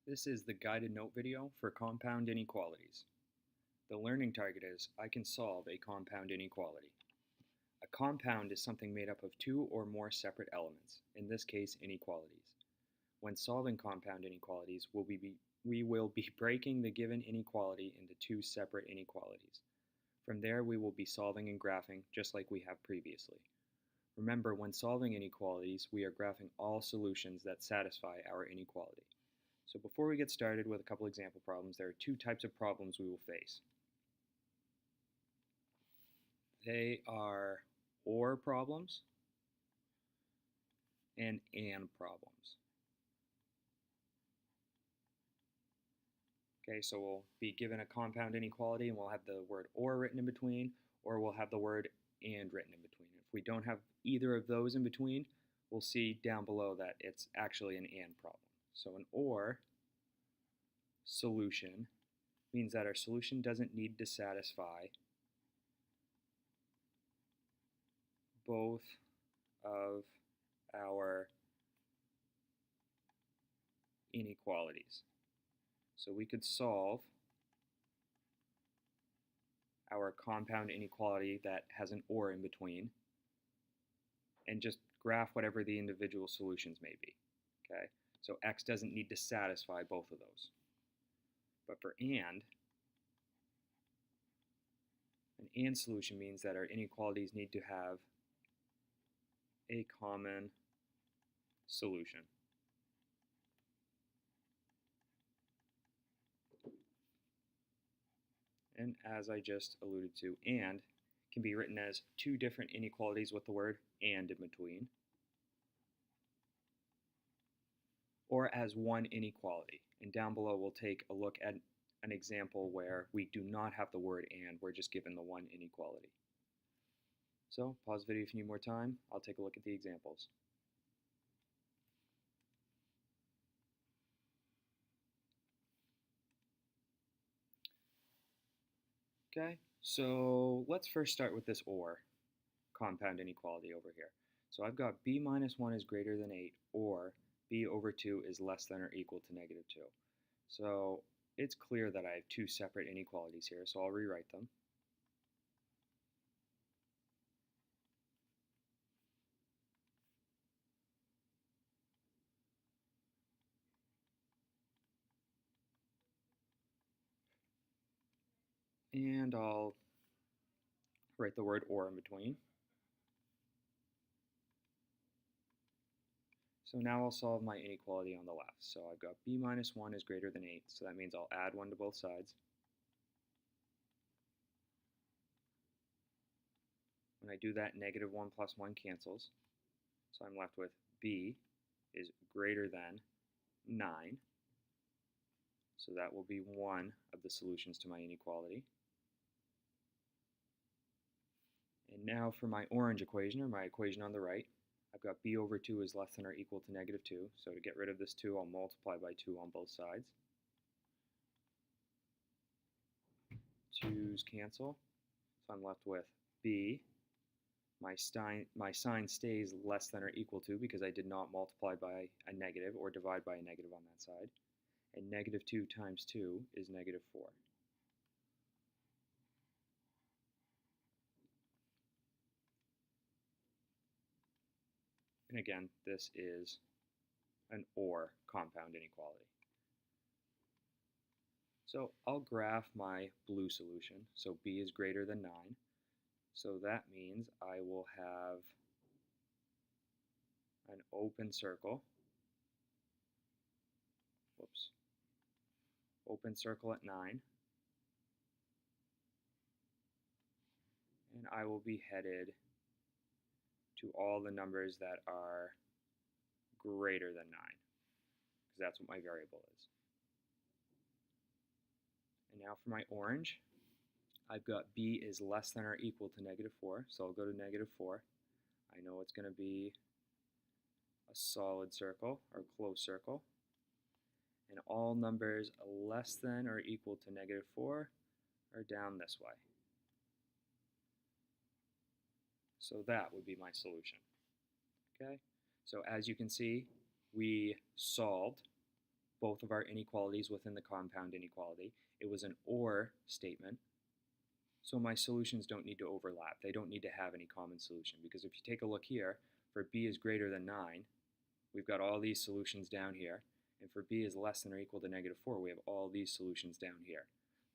This is the guided note video for compound inequalities. The learning target is I can solve a compound inequality. A compound is something made up of two or more separate elements, in this case inequalities. When solving compound inequalities, we will be breaking the given inequality into two separate inequalities. From there we will be solving and graphing just like we have previously. Remember, when solving inequalities, we are graphing all solutions that satisfy our inequality. So before we get started with a couple example problems, there are two types of problems we will face. They are OR problems and AND problems. Okay, so we'll be given a compound inequality and we'll have the word OR written in between, or we'll have the word AND written in between. If we don't have either of those in between, we'll see down below that it's actually an AND problem. So an OR solution means that our solution doesn't need to satisfy both of our inequalities. So we could solve our compound inequality that has an OR in between and just graph whatever the individual solutions may be. Okay, so x doesn't need to satisfy both of those. But for an AND solution means that our inequalities need to have a common solution. And as I just alluded to, AND can be written as two different inequalities with the word AND in between, or as one inequality. And down below we'll take a look at an example where we do not have the word AND, we're just given the one inequality. So pause the video if you need more time. I'll take a look at the examples. Okay, so let's first start with this OR compound inequality over here. So I've got b minus 1 is greater than 8, or b over 2 is less than or equal to negative 2. So it's clear that I have two separate inequalities here, so I'll rewrite them. And I'll write the word OR in between. So now I'll solve my inequality on the left. So I've got b minus 1 is greater than 8, so that means I'll add 1 to both sides. When I do that, negative 1 plus 1 cancels. So I'm left with b is greater than 9. So that will be one of the solutions to my inequality. And now for my orange equation, or my equation on the right, I've got b over 2 is less than or equal to negative 2. So to get rid of this 2, I'll multiply by 2 on both sides. 2's cancel. So I'm left with b. My sign stays less than or equal to because I did not multiply by a negative or divide by a negative on that side. And negative 2 times 2 is negative 4. And again, this is an OR compound inequality. So I'll graph my blue solution. So b is greater than 9. So that means I will have an open circle. Whoops. Open circle at 9. And I will be headed to all the numbers that are greater than 9, because that's what my variable is. And now for my orange, I've got b is less than or equal to negative 4, so I'll go to negative 4. I know it's going to be a solid circle, or closed circle. And all numbers less than or equal to negative 4 are down this way. So that would be my solution. Okay, so as you can see, we solved both of our inequalities within the compound inequality. It was an OR statement, so my solutions don't need to overlap. They don't need to have any common solution, because if you take a look here, for b is greater than 9, we've got all these solutions down here, and for b is less than or equal to -4, we have all these solutions down here.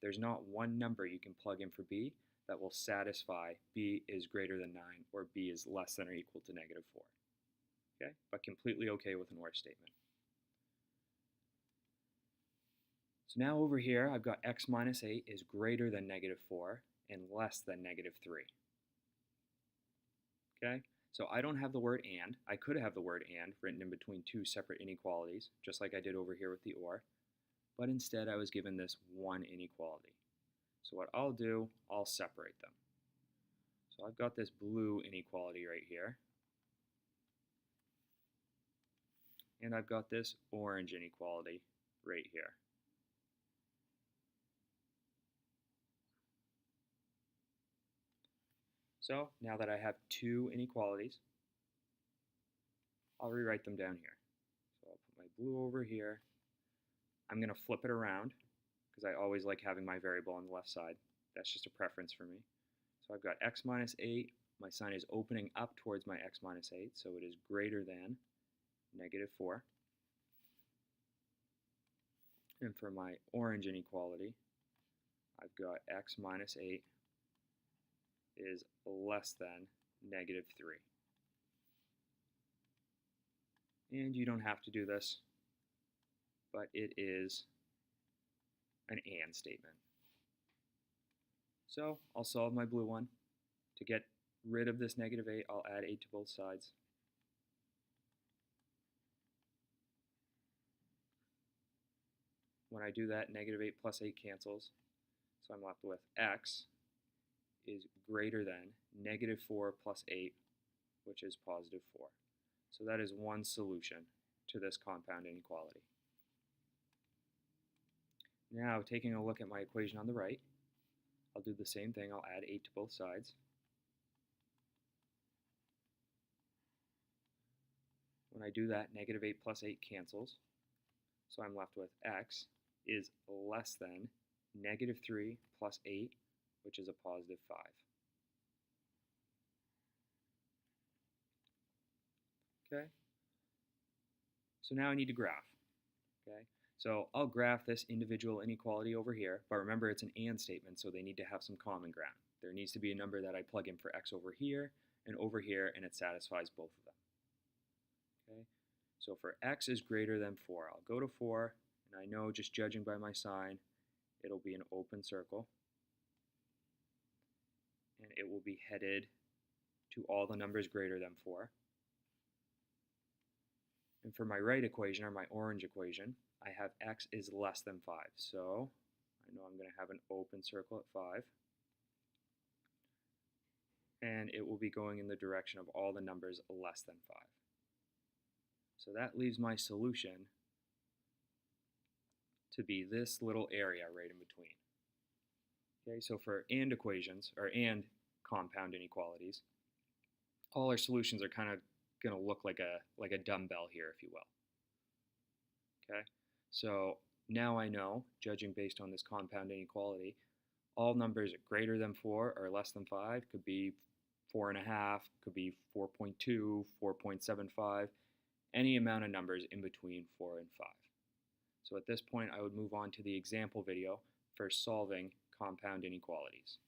There's not one number you can plug in for b that will satisfy b is greater than 9 or b is less than or equal to -4. Okay, but completely okay with an OR statement. So now over here, I've got x minus 8 is greater than -4 and less than -3. Okay, so I don't have the word and. I could have the word and written in between two separate inequalities, just like I did over here with the OR, but instead I was given this one inequality. So what I'll do, I'll separate them. So I've got this blue inequality right here, and I've got this orange inequality right here. So now that I have two inequalities, I'll rewrite them down here. So I'll put my blue over here. I'm going to flip it around because I always like having my variable on the left side. That's just a preference for me. So I've got x minus 8. My sign is opening up towards my x minus 8, so it is greater than -4. And for my orange inequality, I've got x minus 8 is less than -3. And you don't have to do this, but it is an AND statement. So I'll solve my blue one. To get rid of this -8, I'll add 8 to both sides. When I do that, -8 plus 8 cancels, so I'm left with x is greater than -4 plus 8, which is +4. So that is one solution to this compound inequality. Now, taking a look at my equation on the right, I'll do the same thing. I'll add 8 to both sides. When I do that, -8 plus 8 cancels, so I'm left with x is less than -3 plus 8, which is a +5. Okay? So now I need to graph. Okay? So I'll graph this individual inequality over here, but remember it's an AND statement, so they need to have some common ground. There needs to be a number that I plug in for x over here, and it satisfies both of them. Okay? So for x is greater than 4, I'll go to 4, and I know just judging by my sign, it'll be an open circle, and it will be headed to all the numbers greater than 4. And for my right equation, or my orange equation, I have x is less than 5. So I know I'm going to have an open circle at 5. And it will be going in the direction of all the numbers less than 5. So that leaves my solution to be this little area right in between. Okay, so for AND equations, or AND compound inequalities, all our solutions are kind of going to look like a dumbbell here, if you will. Okay, so now I know, judging based on this compound inequality, all numbers greater than 4 or less than 5 could be 4.5, could be 4.2, 4.75, any amount of numbers in between 4 and 5. So at this point, I would move on to the example video for solving compound inequalities.